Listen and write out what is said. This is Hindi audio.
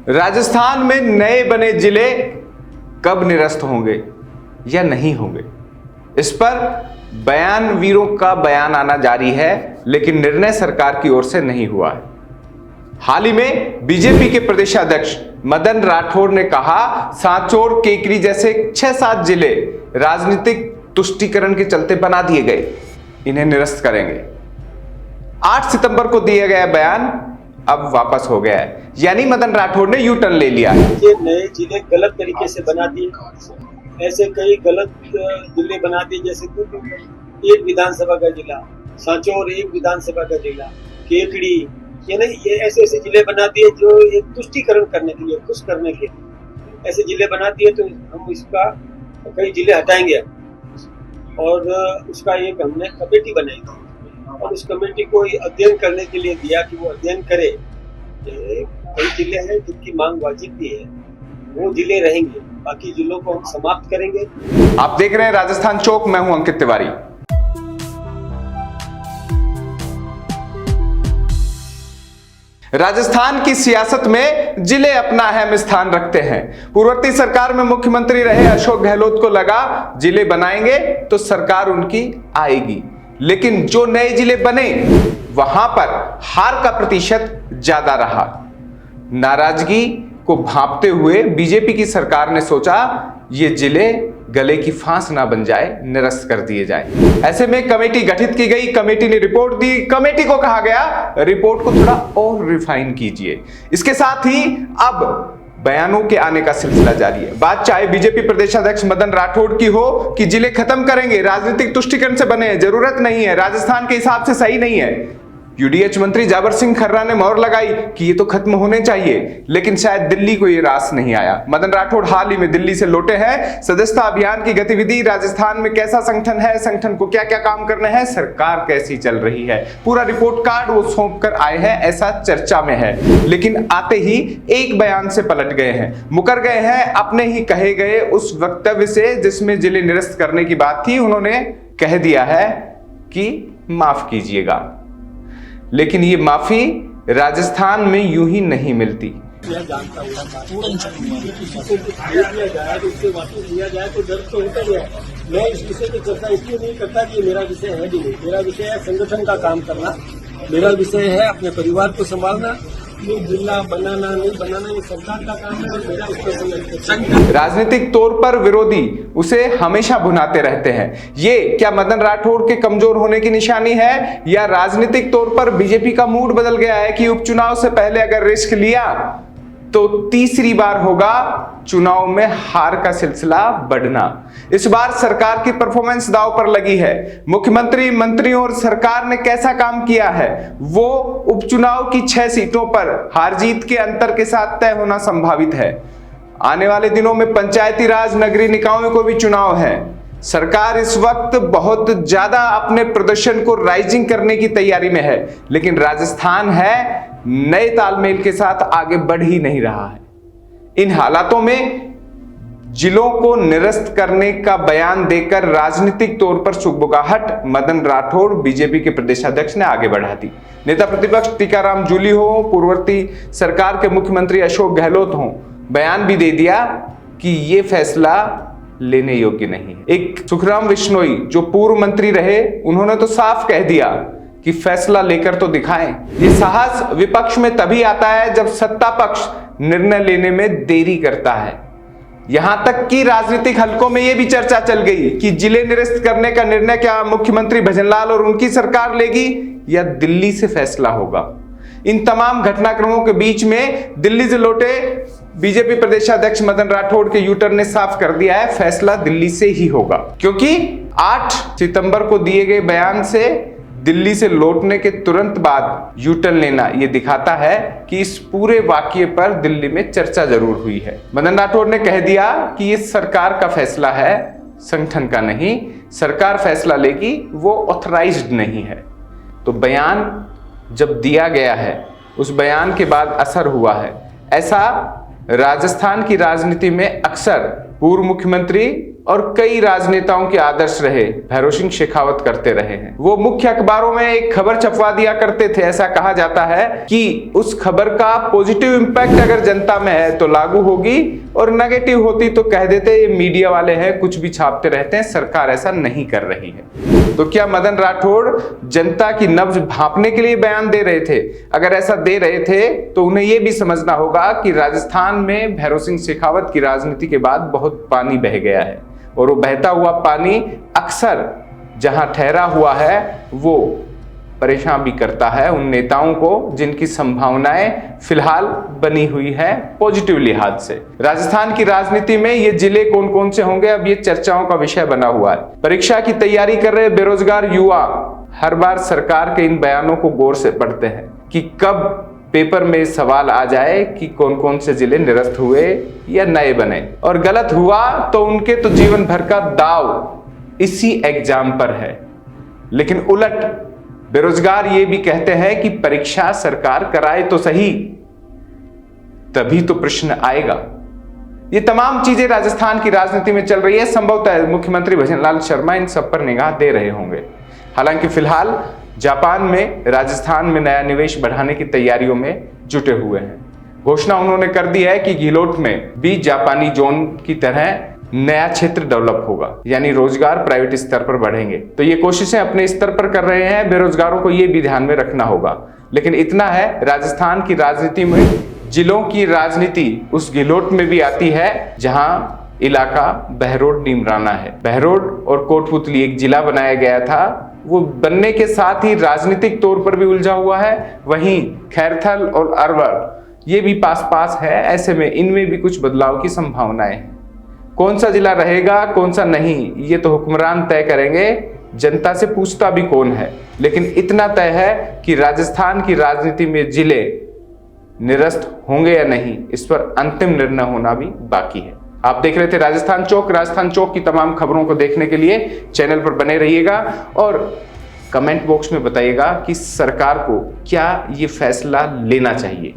राजस्थान में नए बने जिले कब निरस्त होंगे या नहीं होंगे, इस पर बयानवीरों का बयान आना जारी है, लेकिन निर्णय सरकार की ओर से नहीं हुआ है। हाल ही में बीजेपी के प्रदेशाध्यक्ष मदन राठौड़ ने कहा, सांचौर, केकरी जैसे 6-7 जिले राजनीतिक तुष्टीकरण के चलते बना दिए गए, इन्हें निरस्त करेंगे। 8 सितंबर को दिया गया बयान अब वापस हो गया है, यानी मदन राठौड़ ने यू टर्न ले लिया है। ये नए जिले गलत तरीके से बना दिए, ऐसे कई गलत जिले बना दिए, जैसे एक विधानसभा का जिला सांचौर, एक विधानसभा का जिला केकड़ी, ये ऐसे जिले बना दिए जो एक तुष्टीकरण करने के लिए, खुश करने के लिए ऐसे जिले बना दिए। तो हम इसका कई जिले हटाएंगे और उसका एक हमने कमेटी बनाई और उस कमेटी को अध्ययन करने के लिए दिया कि वो अध्ययन करे। कई जिले हैं जिनकी मांग वाजिब भी है, वो जिले रहेंगे, बाकी जिलों को हम समाप्त करेंगे। आप देख रहे हैं राजस्थान चौक, मैं हूं अंकित तिवारी। राजस्थान की सियासत में जिले अपना अहम स्थान रखते हैं। पूर्ववर्ती सरकार में मुख्यमंत्री रहे अशोक गहलोत को लगा जिले बनाएंगे तो सरकार उनकी आएगी, लेकिन जो नए जिले बने वहां पर हार का प्रतिशत ज्यादा रहा। नाराजगी को भांपते हुए बीजेपी की सरकार ने सोचा ये जिले गले की फांस ना बन जाए, निरस्त कर दिए जाए। ऐसे में कमेटी गठित की गई, कमेटी ने रिपोर्ट दी। कमेटी को कहा गया रिपोर्ट को थोड़ा और रिफाइन कीजिए। इसके साथ ही अब बयानों के आने का सिलसिला जारी है। बात चाहे बीजेपी प्रदेशाध्यक्ष मदन राठौड़ की हो कि जिले खत्म करेंगे, राजनीतिक तुष्टीकरण से बने, जरूरत नहीं है, राजस्थान के हिसाब से सही नहीं है। यूडीएच मंत्री जाबर सिंह खर्रा ने मोहर लगाई कि ये तो खत्म होने चाहिए, लेकिन शायद दिल्ली को ये रास नहीं आया। मदन राठौड़ हाल ही में दिल्ली से लौटे हैं। सदस्यता अभियान की गतिविधि, राजस्थान में कैसा संगठन है, संगठन को क्या क्या काम करने हैं, सरकार कैसी चल रही है, पूरा रिपोर्ट कार्ड वो सौंप कर आए हैं, ऐसा चर्चा में है। लेकिन आते ही एक बयान से पलट गए हैं, मुकर गए हैं अपने ही कहे गए उस वक्तव्य से जिसमें जिले निरस्त करने की बात थी। उन्होंने कह दिया है कि माफ कीजिएगा, लेकिन ये माफी राजस्थान में यूं ही नहीं मिलती। मैं जानता हूँ उससे वापस लिया जाए तो दर्द तो होता ही है। मैं इस विषय की चर्चा इसलिए नहीं करता कि मेरा विषय है भी नहीं। मेरा विषय है संगठन का काम करना, मेरा विषय है अपने परिवार को संभालना। ये जिला बनाना नहीं बनाना ये सरकार का काम है, मेरा उस पर राजनीतिक तौर पर विरोधी उसे हमेशा भुनाते रहते हैं। ये क्या मदन राठौड़ के कमजोर होने की निशानी है, या राजनीतिक तौर पर बीजेपी का मूड बदल गया है कि उपचुनाव से पहले अगर रिस्क लिया तो तीसरी बार होगा चुनाव में हार का सिलसिला बढ़ना। इस बार सरकार की परफॉर्मेंस दांव पर लगी है। मुख्यमंत्री, मंत्रियों और सरकार ने कैसा काम किया है वो उपचुनाव की 6 सीटों पर हार जीत के अंतर के साथ तय होना संभावित है। आने वाले दिनों में पंचायती राज, नगरीय निकायों को भी चुनाव है। सरकार इस वक्त बहुत ज्यादा अपने प्रदर्शन को राइजिंग करने की तैयारी में है, लेकिन राजस्थान है नए तालमेल के साथ आगे बढ़ ही नहीं रहा है। इन हालातों में जिलों को निरस्त करने का बयान देकर राजनीतिक तौर पर सुगबुगाहट मदन राठौड़, बीजेपी के प्रदेशाध्यक्ष, ने आगे बढ़ा दी। नेता प्रतिपक्ष टीकाराम जूली हो, पूर्ववर्ती सरकार के मुख्यमंत्री अशोक गहलोत हो, बयान भी दे दिया कि यह फैसला लेने योग्य नहीं है। एक सुखराम बिश्नोई जो पूर्व मंत्री रहे, उन्होंने तो साफ कह दिया कि फैसला लेकर तो दिखाएं। ये साहस विपक्ष में तभी आता है जब सत्ता पक्ष निर्णय लेने में देरी करता है। यहां तक कि राजनीतिक हलकों में यह भी चर्चा चल गई कि जिले निरस्त करने का निर्णय क्या मुख्यमंत्री भजनलाल और उनकी सरकार लेगी या दिल्ली से फैसला होगा। इन तमाम घटनाक्रमों के बीच में दिल्ली से लौटे बीजेपी प्रदेशाध्यक्ष मदन राठौड़ के यूटर्न ने साफ कर दिया है, फैसला दिल्ली से ही होगा, क्योंकि 8 सितंबर को दिए गए बयान से दिल्ली से लौटने के तुरंत बाद यूटर्न लेना यह दिखाता है कि इस पूरे वाकये पर दिल्ली में चर्चा जरूर हुई है। मदन राठौड़ ने कह दिया कि ये सरकार का फैसला है, संगठन का नहीं। सरकार फैसला लेगी, वो ऑथराइज्ड नहीं है। तो बयान जब दिया गया है, उस बयान के बाद असर हुआ है। ऐसा राजस्थान की राजनीति में अक्सर पूर्व मुख्यमंत्री और कई राजनेताओं के आदर्श रहे भैरों सिंह शेखावत करते रहे हैं। वो मुख्य अखबारों में एक खबर छपवा दिया करते थे। ऐसा कहा जाता है कि उस खबर का पॉजिटिव इंपैक्ट अगर जनता में है तो लागू होगी, और नेगेटिव होती तो कह देते ये मीडिया वाले हैं, कुछ भी छापते रहते हैं, सरकार ऐसा नहीं कर रही है। तो क्या मदन राठौड़ जनता की नब्ज भांपने के लिए बयान दे रहे थे? अगर ऐसा दे रहे थे तो उन्हें यह भी समझना होगा कि राजस्थान में भैरों सिंह शेखावत की राजनीति के बाद बहुत पानी बह गया है, और वो बहता हुआ पानी अक्सर जहां ठहरा हुआ है वो परेशान भी करता है उन नेताओं को जिनकी संभावनाएं फिलहाल बनी हुई है पॉजिटिव लिहाज से। राजस्थान की राजनीति में ये जिले कौन कौन से होंगे, अब ये चर्चाओं का विषय बना हुआ है। परीक्षा की तैयारी कर रहे बेरोजगार युवा हर बार सरकार के इन बयानों को गौर से पढ़ते हैं कि कब पेपर में सवाल आ जाए कि कौन कौन से जिले निरस्त हुए या नए बने, और गलत हुआ तो उनके तो जीवन भर का दाव इसी एग्जाम पर है। लेकिन उलट बेरोजगार ये भी कहते हैं कि परीक्षा सरकार कराए तो सही, तभी तो प्रश्न आएगा। ये तमाम चीजें राजस्थान की राजनीति में चल रही है। संभवतः मुख्यमंत्री भजनलाल शर्मा इन सब पर निगाह दे रहे होंगे। हालांकि फिलहाल जापान में राजस्थान में नया निवेश बढ़ाने की तैयारियों में जुटे हुए हैं। घोषणा उन्होंने कर दी है कि घिलोट में भी जापानी जोन की तरह नया क्षेत्र डेवलप होगा, यानी रोजगार प्राइवेट स्तर पर बढ़ेंगे। तो ये कोशिशें अपने स्तर पर कर रहे हैं, बेरोजगारों को ये भी ध्यान में रखना होगा। लेकिन इतना है, राजस्थान की राजनीति में जिलों की राजनीति उस घिलोट में भी आती है जहां इलाका बहरोड नीमराना है। बहरोड और कोटपुतली एक जिला बनाया गया था, वो बनने के साथ ही राजनीतिक तौर पर भी उलझा हुआ है। वहीं खैरथल और अरवल ये भी पास पास है। ऐसे में इनमें भी कुछ बदलाव की संभावनाएं हैं। कौन सा जिला रहेगा कौन सा नहीं, ये तो हुक्मरान तय करेंगे, जनता से पूछता भी कौन है। लेकिन इतना तय है कि राजस्थान की राजनीति में जिले निरस्त होंगे या नहीं, इस पर अंतिम निर्णय होना भी बाकी है। आप देख रहे थे राजस्थान चौक। राजस्थान चौक की तमाम खबरों को देखने के लिए चैनल पर बने रहिएगा और कमेंट बॉक्स में बताइएगा कि सरकार को क्या ये फैसला लेना चाहिए।